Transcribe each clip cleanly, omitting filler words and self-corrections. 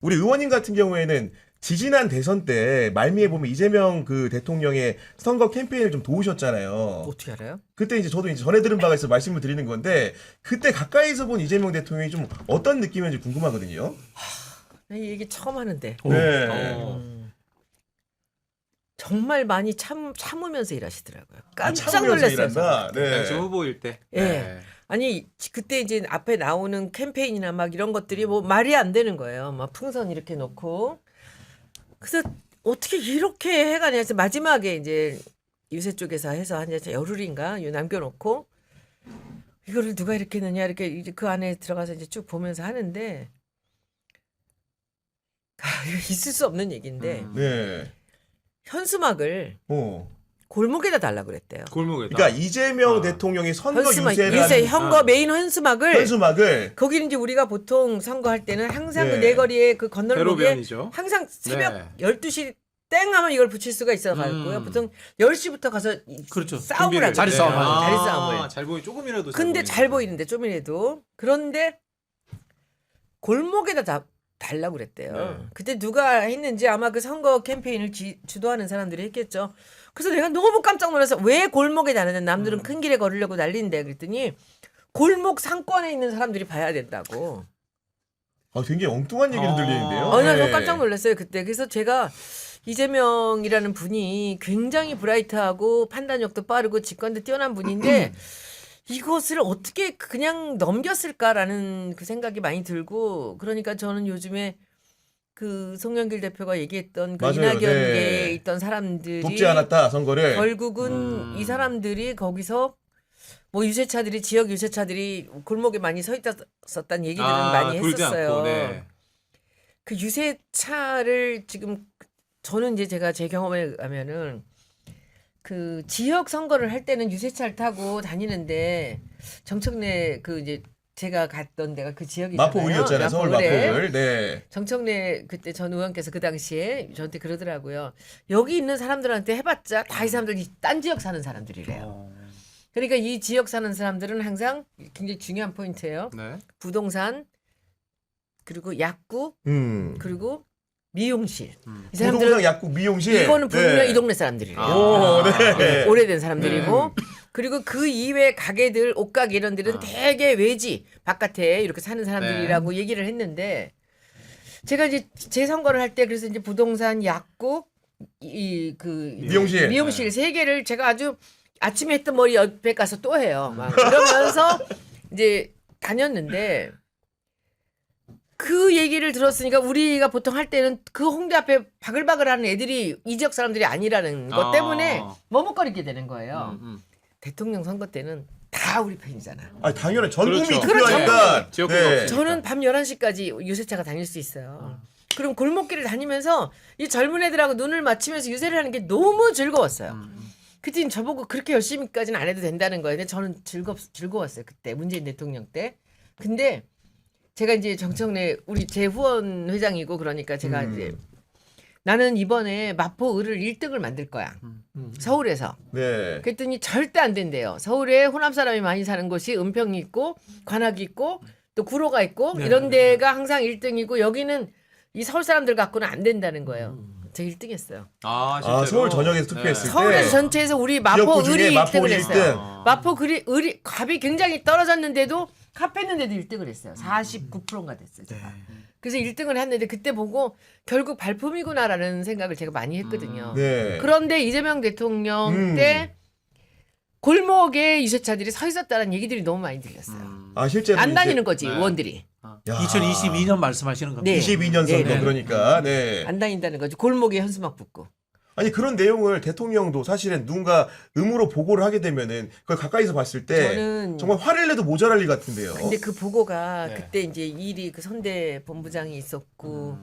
우리 의원님 같은 경우에는 지지난 대선 때 말미에 보면 이재명 그 대통령의 선거 캠페인을 좀 도우셨잖아요. 어떻게 알아요? 그때 이제 저도 이제 전해 들은 바가 있어서 말씀을 드리는 건데 그때 가까이서 본 이재명 대통령이 좀 어떤 느낌이었는지 궁금하거든요. 이 얘기 처음 하는데 네. 정말 많이 참으면서 일하시더라고요. 깜짝 참으면서 놀랐어요. 일한다. 네. 당시 후보일 때. 예. 네. 아니 그때 이제 앞에 나오는 캠페인이나 막 이런 것들이 뭐 말이 안 되는 거예요. 막 풍선 이렇게 놓고 그래서 어떻게 이렇게 해가냐 해서 마지막에 이제 유세 쪽에서 해서 한 열흘인가 남겨놓고 이거를 누가 이렇게 했느냐 이렇게 이제 그 안에 들어가서 이제 쭉 보면서 하는데 이거 있을 수 없는 얘기인데 네. 현수막을 어. 골목에다 달라고 그랬대요. 골목에다. 그러니까 이재명 아. 대통령이 선거 현수막 유세를 유세 한 현거 메인 현수막을 현수막을 거기는 이제 우리가 보통 선거할 때는 항상 네. 그 내거리에 그 건널목에 대로변이죠. 항상 새벽 네. 12시 땡 하면 이걸 붙일 수가 있어 가지고요. 보통 10시부터 가서 그렇죠. 싸움을 준비를. 하죠. 자리 싸움 하죠. 자리 싸움을. 잘 보이 조금이라도. 근데 잘 보이는데 좀이라도. 그런데 골목에다 달라고 그랬대요. 네. 그때 누가 했는지 아마 그 선거 캠페인을 주도하는 사람들이 했겠죠. 그래서 내가 너무 깜짝 놀라서 왜 골목에 다니는 남들은 큰 길에 걸으려고 난리인데 그랬더니 골목 상권에 있는 사람들이 봐야 된다고. 굉장히 엉뚱한 얘기로 들리는데요. 나 네. 깜짝 놀랐어요 그때. 그래서 제가 이재명이라는 분이 굉장히 브라이트하고 판단력도 빠르고 직관도 뛰어난 분인데 이것을 어떻게 그냥 넘겼을까라는 그 생각이 많이 들고 그러니까 저는 요즘에 그 송영길 대표가 얘기했던 그 맞아요. 이낙연계에 네. 있던 사람들이 돕지 않았다 선거를. 결국은 이 사람들이 거기서 뭐 유세차들이 지역 유세차들이 골목에 많이 서 있었다는 얘기들은 많이 돌지 했었어요. 않고, 네. 그 유세차를 지금 저는 이제 제가 제 경험에 의하면은 그 지역 선거를 할 때는 유세차를 타고 다니는데 정청래 그 이제 제가 갔던 데가 그 지역이잖아요. 마포을이었잖아요. 서울 마포을에. 마포을. 네. 정청래 그때 전 의원께서 그 당시에 저한테 그러더라고요. 여기 있는 사람들한테 해봤자 다 이 사람들이 딴 지역 사는 사람들이래요. 그러니까 이 지역 사는 사람들은 항상 굉장히 중요한 포인트예요. 네. 부동산 그리고 약국 그리고 미용실. 이 부동산, 사람들은 약국, 미용실. 이거는 분명 네. 이 동네 사람들이래요. 오, 네. 오래된 사람들이고 그리고 그 이외 가게들 옷가게 이런 데는 되게 외지 바깥에 이렇게 사는 사람들이라고 얘기를 했는데 제가 이제 제 선거를 할 때 그래서 이제 부동산 약국 그 미용실. 세 개를 제가 아주 아침에 했던 머리 옆에 가서 또 해요. 막 이러면서 이제 다녔는데 그 얘기를 들었으니까 우리가 보통 할 때는 그 홍대 앞에 바글바글하는 애들이 이 지역 사람들이 아니라는 것 때문에 머뭇거리게 되는 거예요. 대통령 선거 때는 다 우리 편이잖아. 당연히 전 국민이 그렇죠. 투표하니까. 지역구가 없으니까. 저는 밤 11시까지 유세차가 다닐 수 있어요. 그럼 골목길을 다니면서 이 젊은 애들하고 눈을 맞추면서 유세를 하는 게 너무 즐거웠어요. 그때 저보고 그렇게 열심히까지는 안 해도 된다는 거예요. 근데 저는 즐거웠어요. 그때 문재인 대통령 때. 근데 제가 이제 정청래 우리 제 후원 회장이고 그러니까 제가 이제 나는 이번에 마포을을 1등을 만들 거야. 서울에서. 네. 그랬더니 절대 안 된대요. 서울에 호남 사람이 많이 사는 곳이 은평이 있고 관악이 있고 또 구로가 있고 이런 데가 항상 1등이고 여기는 이 서울 사람들 갖고는 안 된다는 거예요. 제가 1등 했어요. 진짜로? 서울 전역에서 투표했을 때. 서울에서 전체에서 우리 지역구 중에 마포을이 마포 1등을 했어요. 1등. 마포을이 값이 굉장히 떨어졌는데도 값했는데도 1등을 했어요. 49%가 됐어요. 제가. 그래서 1등을 했는데 그때 보고 결국 발품이구나라는 생각을 제가 많이 했거든요. 네. 그런데 이재명 대통령 때 골목에 유세차들이 서 있었다는 얘기들이 너무 많이 들렸어요. 실제로 안 이제 다니는 거지 네. 의원들이. 2022년 말씀하시는 겁니다. 네. 22년 선거 네. 그러니까. 네. 안 다닌다는 거지. 골목에 현수막 붙고. 아니 그런 내용을 대통령도 사실은 누군가 의무로 보고를 하게 되면은 그걸 가까이서 봤을 때 저는 정말 화를 내도 모자랄 일 같은데요. 근데 그 보고가 네. 그때 이제 일이 그 선대 본부장이 있었고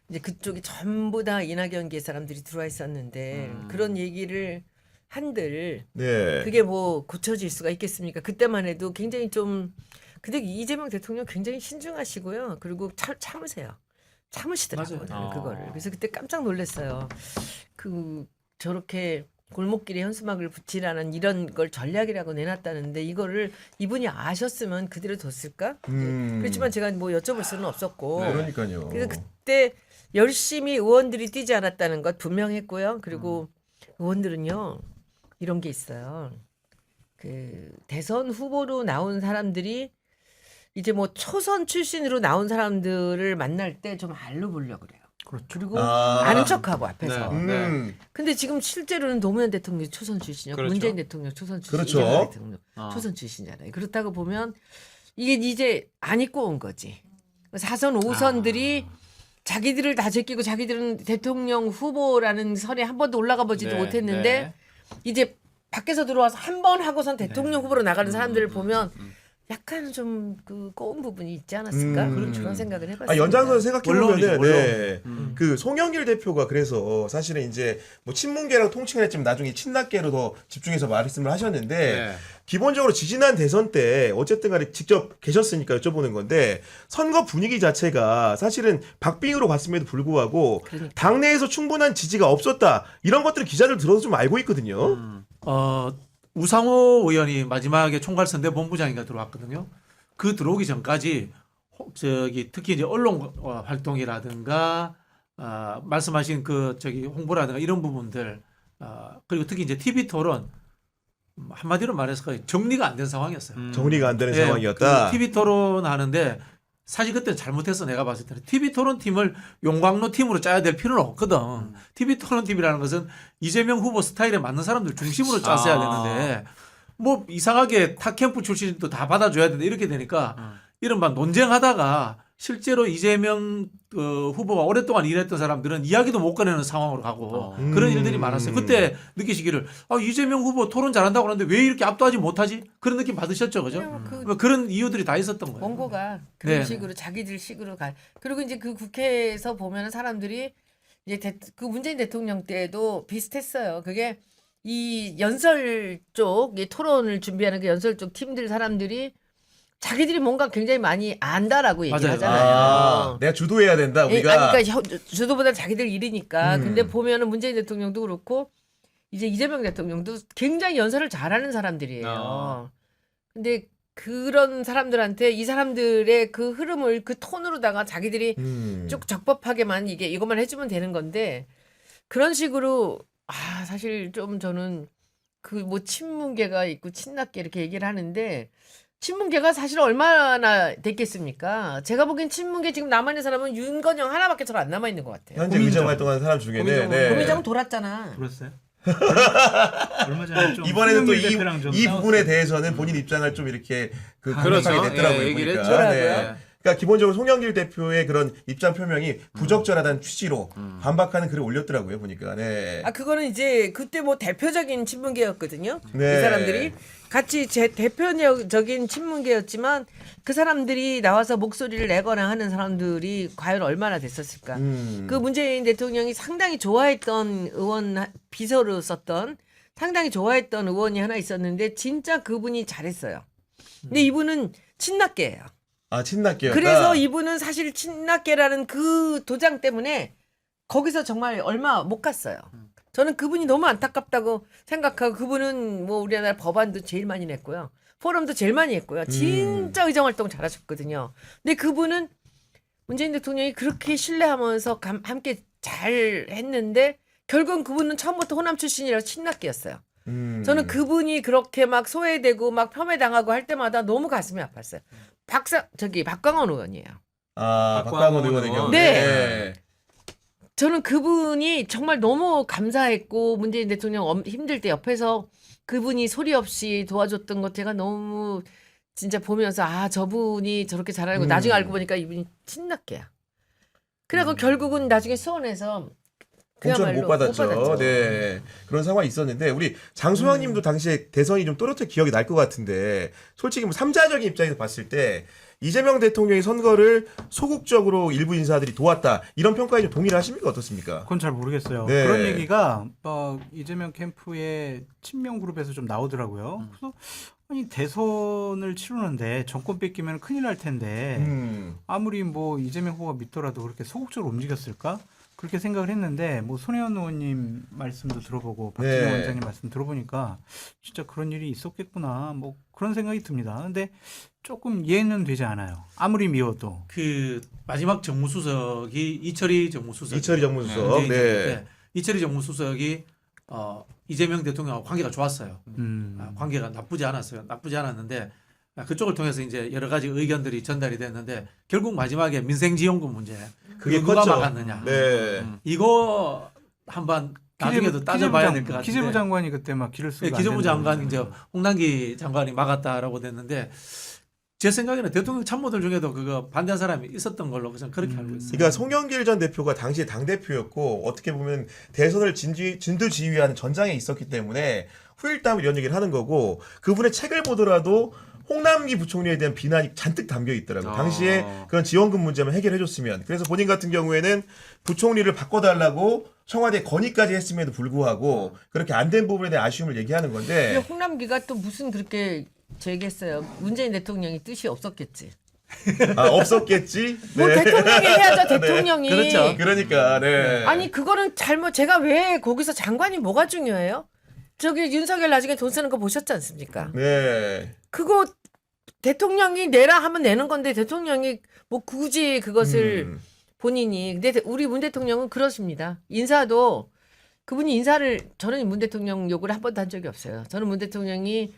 이제 그쪽이 전부 다 이낙연계 사람들이 들어와 있었는데 그런 얘기를 한들 네. 그게 뭐 고쳐질 수가 있겠습니까? 그때만 해도 굉장히 좀 근데 이재명 대통령 굉장히 신중하시고요. 그리고 참으세요. 참으시더라고요. 맞아요. 나는 그거를. 그래서 그때 깜짝 놀랐어요. 그 저렇게 골목길에 현수막을 붙이라는 이런 걸 전략이라고 내놨다는데 이거를 이분이 아셨으면 그대로 뒀을까? 그렇지만 제가 뭐 여쭤볼 수는 없었고 그러니까요. 그래서 그때 열심히 의원들이 뛰지 않았다는 것 분명했고요. 그리고 의원들은요 이런 게 있어요. 그 대선 후보로 나온 사람들이 이제 뭐 초선 출신으로 나온 사람들을 만날 때 좀 알로 보려고 그래요. 그리고 아는 척하고 앞에서. 근데 지금 실제로는 노무현 대통령이 초선 출신이고 그렇죠. 문재인 대통령 초선 출신, 그렇죠. 이재명 대통령 초선 출신이잖아요. 그렇다고 보면 이게 이제 안 입고 온 거지. 4선, 5선들이 자기들을 다 제끼고 자기들은 대통령 후보라는 선에 한 번도 올라가 보지도 네, 못했는데 네. 이제 밖에서 들어와서 한 번 하고선 대통령 후보로 나가는 사람들을 보면 약간 좀 그 꼬운 부분이 있지 않았을까? 그런 생각을 해봤습니다. 연장선을 생각해 원론이죠, 보면은 원론. 네. 그 송영길 대표가 그래서 사실은 이제 뭐 친문계라고 통칭을 했지만 나중에 친낙계로 더 집중해서 말씀을 하셨는데 네. 기본적으로 지지난 대선 때 어쨌든 간에 직접 계셨으니까 여쭤보는 건데 선거 분위기 자체가 사실은 박빙으로 갔음에도 불구하고 그러니까. 당내에서 충분한 지지가 없었다. 이런 것들을 기자들 들어서 좀 알고 있거든요. 우상호 의원이 마지막에 총괄선대 본부장인가 들어왔거든요. 그 들어오기 전까지 특히 이제 언론 활동이라든가 말씀하신 그 홍보라든가 이런 부분들 그리고 특히 이제 TV 토론 한마디로 말해서 정리가 안 된 상황이었어요. 정리가 안 되는 예, 상황이었다. 그 TV 토론 하는데 사실 그때 잘못해서 내가 봤을 때는 TV 토론 팀을 용광로 팀으로 짜야 될 필요는 없거든. TV 토론 팀이라는 것은 이재명 후보 스타일에 맞는 사람들 중심으로 짰어야 되는데 뭐 이상하게 타 캠프 출신도 다 받아줘야 된다 이렇게 되니까 이른바 논쟁하다가 실제로 이재명 후보가 오랫동안 일했던 사람들은 이야기도 못 꺼내는 상황으로 가고 그런 일들이 많았어요. 그때 느끼시기를 이재명 후보 토론 잘한다고 하는데 왜 이렇게 압도하지 못하지? 그런 느낌 받으셨죠, 그죠? 그냥 그런 이유들이 다 있었던 거예요. 원고가 그런 네. 식으로 자기들 식으로 가. 그리고 이제 그 국회에서 보면은 사람들이 이제 그 문재인 대통령 때도 비슷했어요. 그게 이 연설 쪽, 이 토론을 준비하는 그 연설 쪽 팀들 사람들이 자기들이 뭔가 굉장히 많이 안다라고 얘기를 맞아요. 하잖아요. 내가 주도해야 된다. 우리가. 그러니까 주도보다 자기들 일이니까. 근데 보면은 문재인 대통령도 그렇고 이제 이재명 대통령도 굉장히 연설을 잘하는 사람들이에요. 근데 그런 사람들한테 이 사람들의 그 흐름을 그 톤으로다가 자기들이 쭉 적법하게만 이것만 해주면 되는 건데 그런 식으로 사실 좀 저는 그 뭐 친문계가 있고 친낙계 이렇게 얘기를 하는데 친문계가 사실 얼마나 됐겠습니까? 제가 보기엔 친문계 지금 남아있는 사람은 윤건영 하나밖에 잘 안 남아있는 것 같아요. 현재 의정 활동하는 사람 중에는 고민정 돌았잖아. 그랬어요? 얼마 전에 좀 이번에는 또 송영길 대표랑 좀 이 부분에 싸웠어요. 대해서는 본인 입장을 좀 이렇게 그렇죠. 강력하게 냈더라고요. 예, 얘기를 보니까. 했죠. 네. 그러니까 기본적으로 송영길 대표의 그런 입장 표명이 부적절하다는 취지로 반박하는 글을 올렸더라고요. 보니까. 네. 그거는 이제 그때 뭐 대표적인 친문계였거든요. 네. 이 사람들이 같이 대표적인 친문계였지만 그 사람들이 나와서 목소리를 내거나 하는 사람들이 과연 얼마나 됐었을까. 그 문재인 대통령이 상당히 좋아했던 의원 비서로 썼던 상당히 좋아했던 의원이 하나 있었는데 진짜 그분이 잘했어요. 근데 이분은 친낙계예요. 친낙계였다. 그래서 이분은 사실 친낙계라는 그 도장 때문에 거기서 정말 얼마 못 갔어요. 저는 그분이 너무 안타깝다고 생각하고 그분은 뭐 우리나라 법안도 제일 많이 냈고요. 포럼도 제일 많이 했고요. 진짜 의정활동 잘하셨거든요. 근데 그분은 문재인 대통령이 그렇게 신뢰하면서 함께 잘 했는데 결국은 그분은 처음부터 호남 출신이라서 친낙계였어요. 저는 그분이 그렇게 막 소외되고 막 폄훼당하고 할 때마다 너무 가슴이 아팠어요. 박광원 의원이에요. 박광원 의원의 경우. 네. 저는 그분이 정말 너무 감사했고 문재인 대통령 힘들 때 옆에서 그분이 소리 없이 도와줬던 것 제가 너무 진짜 보면서 저분이 저렇게 잘하고 나중에 알고 보니까 이분이 친낙계야. 그래서 결국은 나중에 수원에서 공천을 못 받았죠. 받았죠. 네. 그런 상황이 있었는데 우리 장소영 님도 당시에 대선이 좀 또렷하게 기억이 날 것 같은데 솔직히 뭐 삼자적인 입장에서 봤을 때 이재명 대통령이 선거를 소극적으로 일부 인사들이 도왔다. 이런 평가에 좀 동의를 하십니까? 어떻습니까? 그건 잘 모르겠어요. 네. 그런 얘기가 이재명 캠프의 친명 그룹에서 좀 나오더라고요. 그래서 아니 대선을 치르는데 정권 뺏기면 큰일 날 텐데 아무리 뭐 이재명 후보가 믿더라도 그렇게 소극적으로 움직였을까? 그렇게 생각을 했는데 뭐 손혜원 의원님 말씀도 들어보고 박진영 네. 원장님 말씀 들어보니까 진짜 그런 일이 있었겠구나 뭐 그런 생각이 듭니다. 근데 조금 이해는 되지 않아요. 아무리 미워도. 그 마지막 정무수석이 이철희 정무수석. 이철희 정무수석. 네. 이철희 정무수석이 이재명 대통령하고 관계가 좋았어요. 음. 관계가 나쁘지 않았어요. 나쁘지 않았는데 그쪽을 통해서 이제 여러 가지 의견들이 전달이 됐는데 결국 마지막에 민생지원금 문제 그게 누가 컸죠. 막았느냐. 네. 이거 한번 나중에도 따져봐야 될 것 같은데. 기재부 장관이 그때 막 길을 쓰고 네, 기재부 장관 이제 홍남기 장관이 막았다라고 됐는데 제 생각에는 대통령 참모들 중에도 그거 반대한 사람이 있었던 걸로 저는 그렇게 알고 있어요. 그러니까 송영길 전 대표가 당시 당 대표였고 어떻게 보면 대선을 진두지휘하는 전장에 있었기 때문에 후일담 이런 얘기를 하는 거고 그분의 책을 보더라도 홍남기 부총리에 대한 비난이 잔뜩 담겨 있더라고요. 당시에 그런 지원금 문제만 해결해줬으면. 그래서 본인 같은 경우에는 부총리를 바꿔달라고 청와대 건의까지 했음에도 불구하고 그렇게 안 된 부분에 대한 아쉬움을 얘기하는 건데. 근데 홍남기가 또 무슨 그렇게 얘기했어요. 문재인 대통령이 뜻이 없었겠지. 없었겠지. 뭐 네. 대통령이 해야죠. 대통령이. 그렇죠. 그러니까 네. 아니 그거는 잘못. 제가 왜 거기서 장관이 뭐가 중요해요? 저기 윤석열 나중에 돈 쓰는 거 보셨지 않습니까? 네. 그거 대통령이 내라 하면 내는 건데 대통령이 뭐 굳이 그것을 본인이. 근데 우리 문 대통령은 그렇습니다. 인사도 그분이 인사를 저는 문 대통령 욕을 한 번도 한 적이 없어요. 저는 문 대통령이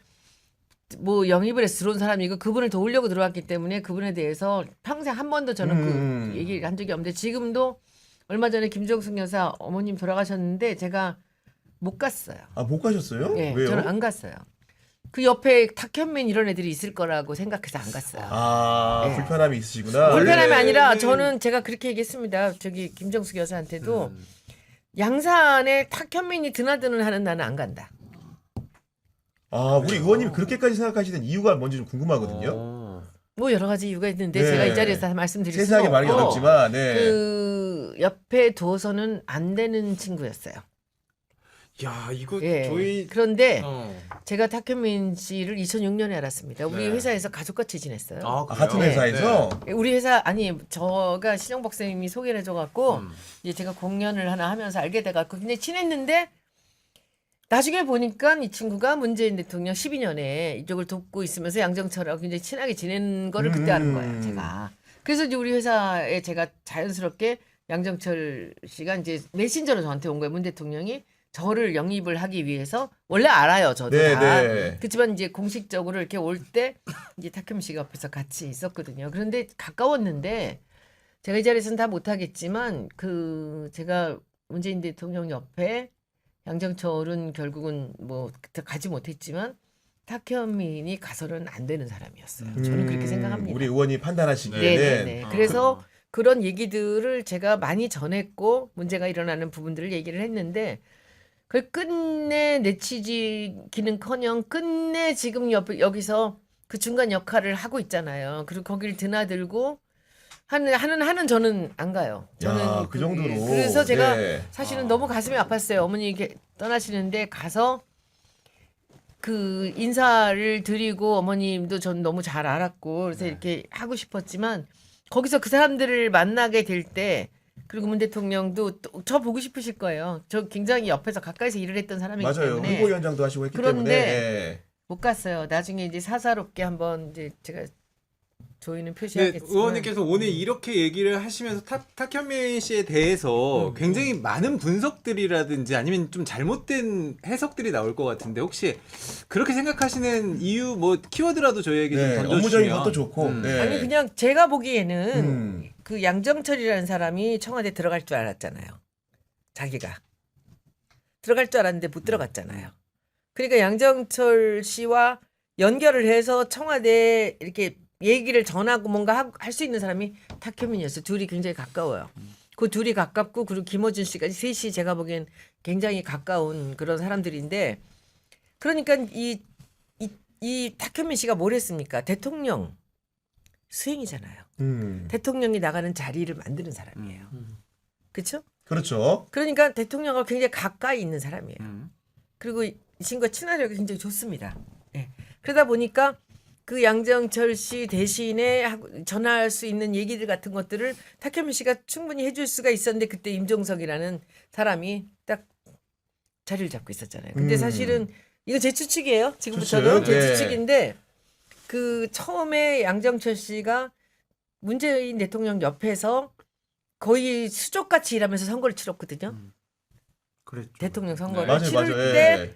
뭐 영입을 해서 들어온 사람이고 그분을 도우려고 들어왔기 때문에 그분에 대해서 평생 한 번도 저는 그 얘기를 한 적이 없는데 지금도 얼마 전에 김정숙 여사 어머님 돌아가셨는데 제가 못 갔어요. 못 가셨어요? 네, 왜요? 저는 안 갔어요. 그 옆에 탁현민 이런 애들이 있을 거라고 생각해서 안 갔어요. 네. 불편함이 있으시구나. 불편함이 아니라 원래는- 저는 제가 그렇게 얘기했습니다. 저기 김정숙 여사한테도 양산에 탁현민이 드나드는 하는 나는 안 간다. 우리 의원님이 그렇게까지 생각하시는 이유가 뭔지 좀 궁금하거든요. 뭐 여러 가지 이유가 있는데 네. 제가 이 자리에서 다 말씀드릴 수는 세세하게 말하기 없고 어렵지만, 네. 그 옆에 두어서는 안 되는 친구였어요. 야 이거 예. 저희 그런데 어. 제가 탁현민 씨를 2006년에 알았습니다. 우리 네. 회사에서 가족같이 지냈어요. 그래요? 같은 네. 회사에서 우리 회사 아니 저가 신영 박사님이 소개를 해줘갖고 이제 제가 공연을 하나 하면서 알게 돼갖고 굉장히 친했는데 나중에 보니까 이 친구가 문재인 대통령 12년에 이쪽을 돕고 있으면서 양정철하고 굉장히 친하게 지낸 거를 그때 아는 거예요. 제가. 그래서 이제 우리 회사에 제가 자연스럽게 양정철 씨가 이제 메신저로 저한테 온 거예요. 문 대통령이 저를 영입을 하기 위해서 원래 알아요. 저도 네, 다. 네. 그렇지만 이제 공식적으로 이렇게 올 때 이제 탁현민 씨가 옆에서 같이 있었거든요. 그런데 가까웠는데 제가 이 자리에서는 다 못하겠지만 그 제가 문재인 대통령 옆에 양정철은 결국은 뭐 가지 못했지만 탁현민이 가서는 안 되는 사람이었어요. 저는 그렇게 생각합니다. 우리 의원이 판단하시기에는 네네네. 그래서 그런 얘기들을 제가 많이 전했고 문제가 일어나는 부분들을 얘기를 했는데 그걸 끝내 내치기는커녕 끝내 지금 여기서 그 중간 역할을 하고 있잖아요. 그리고 거기를 드나들고 하는 저는 안 가요. 저는 그 정도로. 그래서 제가 네. 사실은 너무 가슴이 아팠어요. 어머니 이렇게 떠나시는데 가서 그 인사를 드리고 어머님도 전 너무 잘 알았고 그래서 이렇게 하고 싶었지만 거기서 그 사람들을 만나게 될 때 그리고 문 대통령도 또 저 보고 싶으실 거예요. 저 굉장히 옆에서 가까이서 일을 했던 사람이기 맞아요. 때문에 홍보위원장도 하시고 했기 그런데 때문에 네. 못 갔어요. 나중에 이제 사사롭게 한번 이제 제가 조의는 네, 표시하겠지만 의원님께서 오늘 이렇게 얘기를 하시면서 탁현민 씨에 대해서 굉장히 많은 분석들이라든지 아니면 좀 잘못된 해석들이 나올 것 같은데 혹시 그렇게 생각하시는 이유 뭐 키워드라도 저희에게 좀 네, 던져주시면 업무적인 것도 좋고. 네. 아니 그냥 제가 보기에는 그 양정철이라는 사람이 청와대 들어갈 줄 알았잖아요. 자기가 들어갈 줄 알았는데 못 들어갔잖아요. 그러니까 양정철 씨와 연결을 해서 청와대에 이렇게 얘기를 전하고 뭔가 할 수 있는 사람이 탁현민이었어요. 둘이 굉장히 가까워요. 그 둘이 가깝고 그리고 김어준 씨까지 셋이 제가 보기엔 굉장히 가까운 그런 사람들인데 그러니까 이 탁현민 씨가 뭘 했습니까? 대통령 수행이잖아요. 대통령이 나가는 자리를 만드는 사람이에요. 그렇죠? 그렇죠. 그러니까 대통령과 굉장히 가까이 있는 사람이에요. 그리고 이 친구가 친화력이 굉장히 좋습니다. 예. 그러다 보니까 그 양정철 씨 대신에 전할 수 있는 얘기들 같은 것들을 탁현민 씨가 충분히 해줄 수가 있었는데 그때 임종석이라는 사람이 딱 자리를 잡고 있었잖아요. 근데 사실은 이거 제 추측이에요. 지금부터도 추측, 제 네. 추측인데 그 처음에 양정철 씨가 문재인 대통령 옆에서 거의 수족같이 일하면서 선거를 치렀거든요. 그랬죠. 대통령 선거를 맞아요, 치를 맞아요. 때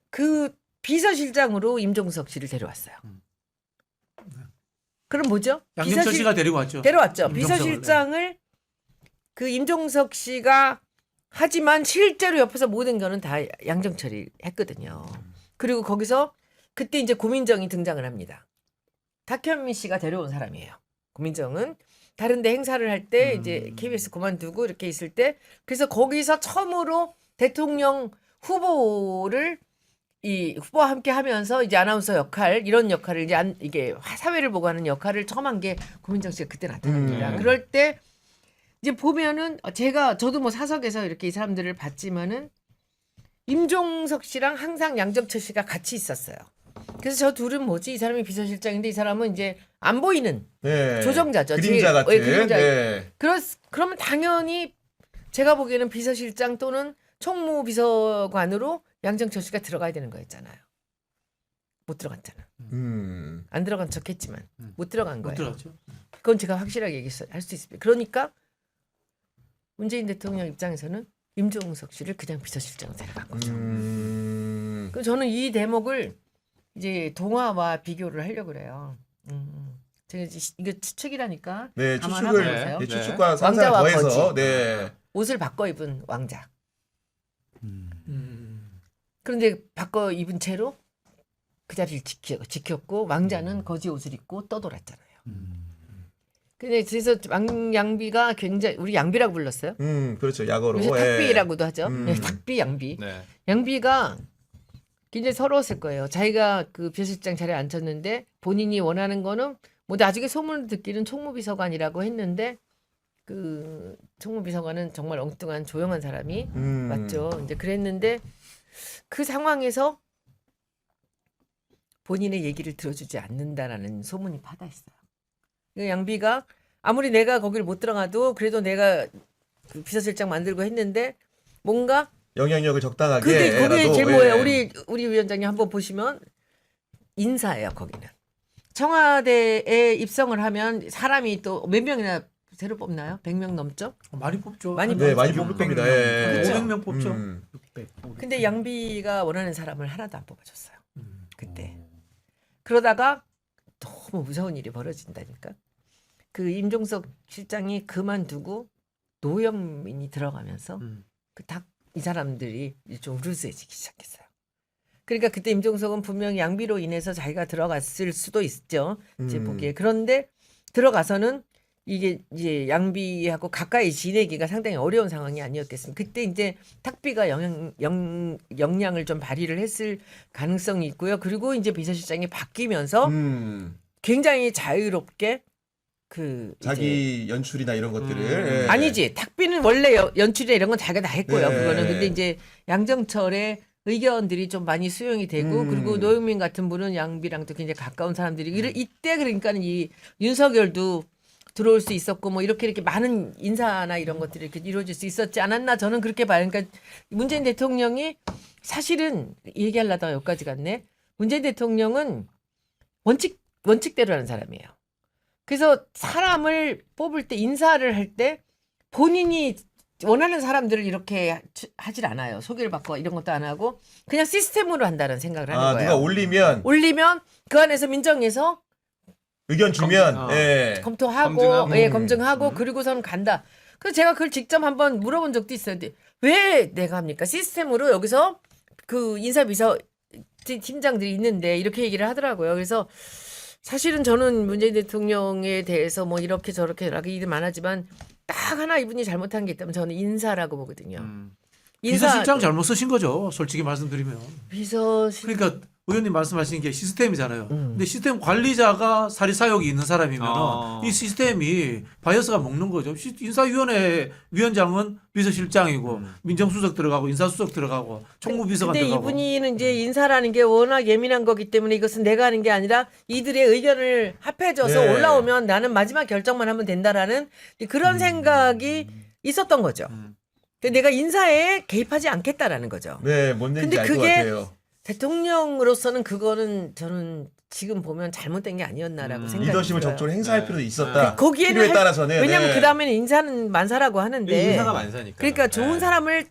그 비서실장으로 임종석 씨를 데려왔어요. 그럼 뭐죠? 양정철 씨가 데리고 왔죠. 데려왔죠. 임종석을, 비서실장을 그 임종석 씨가 하지만 실제로 옆에서 모든 거는 다 양정철이 했거든요. 그리고 거기서 그때 이제 고민정이 등장을 합니다. 탁현민 씨가 데려온 사람이에요. 고민정은 다른데 행사를 할 때 이제 KBS 그만두고 이렇게 있을 때 그래서 거기서 처음으로 대통령 후보를 이 후보와 함께 하면서 이제 아나운서 역할 이런 역할을 이제 이게 사회를 보고 하는 역할을 처음 한 게 고민정 씨가 그때 나타납니다. 그럴 때 이제 보면은 저도 뭐 사석에서 이렇게 이 사람들을 봤지만은 임종석 씨랑 항상 양정철 씨가 같이 있었어요. 그래서 저 둘은 뭐지? 이 사람이 비서실장인데 이 사람은 이제 안 보이는 네. 조정자죠. 그림자 같은. 그림자. 네. 그러면 당연히 제가 보기에는 비서실장 또는 총무비서관으로 양정철 씨가 들어가야 되는 거였잖아요. 못 들어갔잖아. 안 들어간 척했지만 못 들어간 못 거예요. 들어갔죠. 그건 제가 확실하게 할 수 있습니다. 그러니까 문재인 대통령 입장에서는 임종석 씨를 그냥 비서실장으로 데려간 거죠. 그래서 저는 이 대목을 이제 동화와 비교를 하려고 그래요. 제가 이거 추측이라니까 네, 감안하고 추측을 보세요. 네, 네. 추측과 상상을 왕자와 더해서 거지. 네. 옷을 바꿔 입은 왕자. 음. 그런데 바꿔 입은 채로 그 자리를 지켰고 왕자는 거지 옷을 입고 떠돌았잖아요. 근데 그래서 양비가 굉장히 우리 양비라고 불렀어요. 그렇죠. 약어로. 요새 예. 탁비라고도 하죠. 네, 탁비 양비. 네. 양비가 굉장히 서러웠을 거예요. 자기가 그 비서실장 자리에 앉혔는데 본인이 원하는 거는 뭐 나중에 소문을 듣기는 총무비서관이라고 했는데 그 총무비서관은 정말 엉뚱한 조용한 사람이 맞죠. 이제 그랬는데 그 상황에서 본인의 얘기를 들어주지 않는다라는 소문이 파다했어요. 양비가 아무리 내가 거기를 못 들어가도 그래도 내가 그 비서실장 만들고 했는데 뭔가 영향력을 적당하게. 그게 라도, 제일 예. 뭐예요? 우리 위원장님 한번 보시면 인사예요. 거기는 청와대에 입성을 하면 사람이 또 몇 명이나 새로 뽑나요? 100명 넘죠? 많이 뽑죠. 많이 네, 많이 뽑죠. 뽑을 겁니다. 예. 그렇죠. 500명 뽑죠. 600. 근데 양비가 원하는 사람을 하나도 안 뽑아줬어요. 그때. 그러다가 너무 무서운 일이 벌어진다니까. 그 임종석 실장이 그만두고 노영민이 들어가면서 이 사람들이 좀 루즈해지기 시작했어요. 그러니까 그때 임종석은 분명히 양비로 인해서 자기가 들어갔을 수도 있죠. 제 보기에. 그런데 들어가서는 이게 이제 양비하고 가까이 지내기가 상당히 어려운 상황이 아니었겠습니까? 그때 이제 탁비가 역량을 좀 발휘를 했을 가능성이 있고요. 그리고 이제 비서실장이 바뀌면서 굉장히 자유롭게 그 자기 연출이나 이런 것들을. 예. 아니지. 탁비는 원래 연출이나 이런 건 자기가 다 했고요. 네. 그거는 근데 이제 양정철의 의견들이 좀 많이 수용이 되고 그리고 노영민 같은 분은 양비랑도 굉장히 가까운 사람들이 이때 그러니까는 이 윤석열도 들어올 수 있었고 뭐 이렇게 많은 인사나 이런 것들이 이렇게 이루어질 수 있었지 않았나 저는 그렇게 봐요. 그러니까 문재인 대통령이 사실은 얘기하려다가 여기까지 갔네. 문재인 대통령은 원칙대로 하는 사람이에요. 그래서 사람을 뽑을 때 인사를 할 때 본인이 원하는 사람들을 이렇게 하질 않아요. 소개를 받고 이런 것도 안 하고 그냥 시스템으로 한다는 생각을 하는 거예요. 누가 올리면 그 안에서 민정에서 의견 주면 예. 검토하고 검증하고. 예, 검증하고 그리고서는 간다. 그래서 제가 그걸 직접 한번 물어본 적도 있어요. 근데 왜 내가 합니까? 시스템으로 여기서 그 인사비서 팀장들이 있는데 이렇게 얘기를 하더라고요. 그래서 사실은 저는 문재인 대통령에 대해서 뭐 이렇게 저렇게 여러 일이 많았지만 딱 하나 이분이 잘못한 게 있다면 저는 인사라고 보거든요. 비서실장 잘못 쓰신 거죠. 솔직히 말씀드리면. 비서실 그러니까 의원님 말씀하신 게 시스템이잖아요. 근데 시스템 관리자가 사리 사욕이 있는 사람이면 이 시스템이 바이어스가 먹는 거죠. 인사위원회 위원장은 비서실장이고 민정수석 들어가고 인사수석 들어가고 총무비서관 근데 들어가고. 이분이는 이제 인사라는 게 워낙 예민한 거기 때문에 이것은 내가 하는 게 아니라 이들의 의견을 합해져서 네. 올라오면 나는 마지막 결정만 하면 된다라는 그런 생각이 있었던 거죠. 근데 내가 인사에 개입하지 않겠다라는 거죠. 네, 뭔 얘기인지 근데 알 것 그게 같아요. 대통령으로서는 그거는 저는 지금 보면 잘못된 게 아니었나라고 생각이 리더십을 들어요. 적절히 행사할 필요도 있었다. 거기에는 필요에 따라서는. 왜냐면 네. 그 다음에는 인사는 만사라고 하는데 인사가 만사니까. 그러니까 좋은 네. 사람을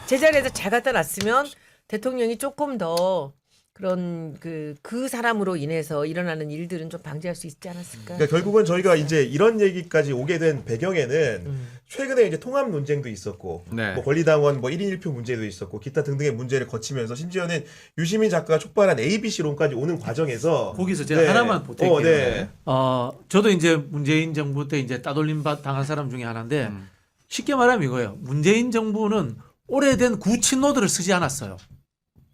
제자리에서 잘 갖다 놨으면 대통령이 조금 더 그런 그 사람으로 인해서 일어나는 일들은 좀 방지할 수 있지 않았을까? 그러니까 결국은 저희가 이제 이런 얘기까지 오게 된 배경에는 최근에 이제 통합 논쟁도 있었고 네. 뭐 권리당원 뭐 1인 1표 문제도 있었고 기타 등등의 문제를 거치면서 심지어는 유시민 작가가 촉발한 ABC론까지 오는 과정에서 거기서 제가 하나만 보탤게요. 네. 저도 이제 문재인 정부 때 이제 따돌림 당한 사람 중에 하나인데 쉽게 말하면 이거예요. 문재인 정부는 오래된 구친노들을 쓰지 않았어요.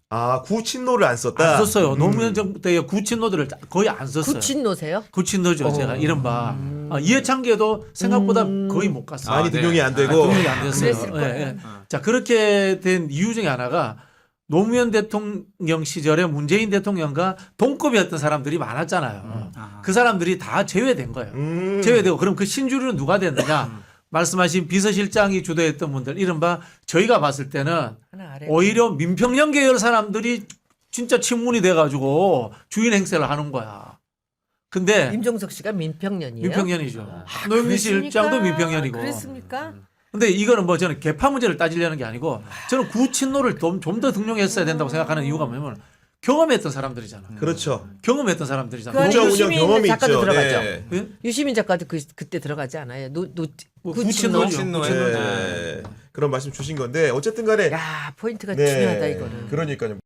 아, 구친노를 안 썼다. 안 썼어요. 노무현 정부 때 구친노들을 거의 안 썼어요. 구친노세요? 구친노죠. 제가 이른바 이해창계도 생각보다 거의 못 갔어요. 많이 네. 등용이 안 되고. 등록이 안 됐어요. 그랬을 거예요. 자 그렇게 된 이유 중에 하나가 노무현 대통령 시절에 문재인 대통령과 동급이었던 사람들이 많았잖아요. 그 사람들이 다 제외된 거예요. 제외되고 그럼 그 신주류는 누가 됐느냐? 말씀하신 비서실장이 주도했던 분들 이른바 저희가 봤을 때는 하나 아래. 오히려 민평령 계열 사람들이 진짜 친문이 돼가지고 주인 행세를 하는 거야. 근데 임종석 씨가 민평년이에요. 민평년이죠. 노영민 그랬습니까? 실장도 민평년이고. 그랬습니까? 근데 이거는 뭐 저는 개파 문제를 따지려는 게 아니고 저는 구친노를 좀 더 등용했어야 된다고 생각하는 이유가 뭐냐면 경험했던 사람들이잖아. 그렇죠. 경험했던 사람들이잖아. 그 안에 국정 운영 유시민 경험이 작가도 있죠. 들어가죠. 네. 예? 유시민 작가도 그때 들어가지 않아요? 뭐 구친노. 구친노죠. 네. 그런 말씀 주신 건데 어쨌든 간에 야 포인트가 네. 중요하다 이거는. 그러니까요.